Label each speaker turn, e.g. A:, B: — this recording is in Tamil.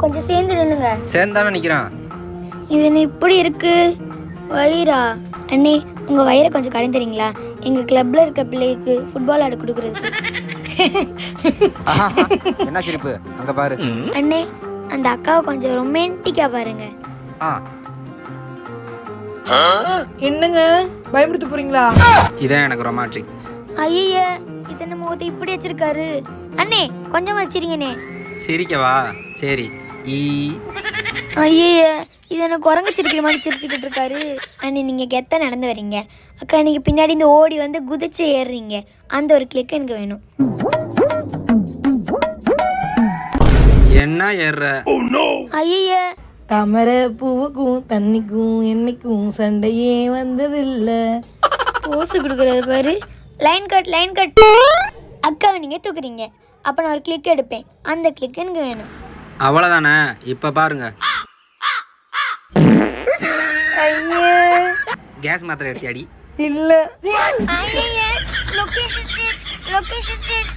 A: கொஞ்சம் சேர்ந்து நில்லுங்க.
B: சேர்ந்தானே நிற்கிறான்.
A: இது என்ன இப்படி இருக்கு? வயிறா? அண்ணே, உங்க வயிறை கொஞ்சம் கடை தரீங்களா? எங்க கிளப்ல இருக்க பிள்ளைக்கு ஃபுட்பால் ஆட கொடுக்கறதுக்கு.
B: என்ன சிரிப்பு? அங்க பாரு.
A: அண்ணே, அந்த அக்காவை கொஞ்சம் ரொமான்டிக்கா பாருங்க.
C: என்னங்க பயமுடுத்த போறீங்களா?
B: இதான் எனக்கு ரொமான்டிக்.
A: ஐய, இது என்ன முகத்தை இப்படி வச்சிருக்காரு? அண்ணே, கொஞ்சமா வச்சிருங்கண்ணே.
B: சிரிக்கவா? சரி.
A: ஐய, இது என்ன குரங்கு சிரிக்கிற மாதிரி சிரிச்சுக்கிட்டு இருக்காரு. அண்ணே, நீங்க கெத்த நடந்து வரீங்க. அக்கா, நீங்க பின்னாடி இந்த ஓடி வந்து குதிச்சு ஏறுறீங்க. அந்த ஒரு கிளிக் எனக்கு வேணும்.
B: என்ன ஏறுற?
A: ஐய,
C: தாமரை பூவுக்கும் தண்ணிக்கும் என்னைக்கும் சண்டையே வந்ததில்ல.
A: போஸ் கொடுக்கறது பாரு. Line cut, line cut. அக்காவை நீங்க தூக்குறீங்க, அப்ப நான் ஒரு கிளிக் எடுப்பேன். அந்த கிளிக் எனக்கு வேணும்.
B: அவ்வளோதானே? இப்போ பாருங்க. கேஸ் மாத்திரை எடுத்து அடி.
C: இல்ல.
A: Location change, location change.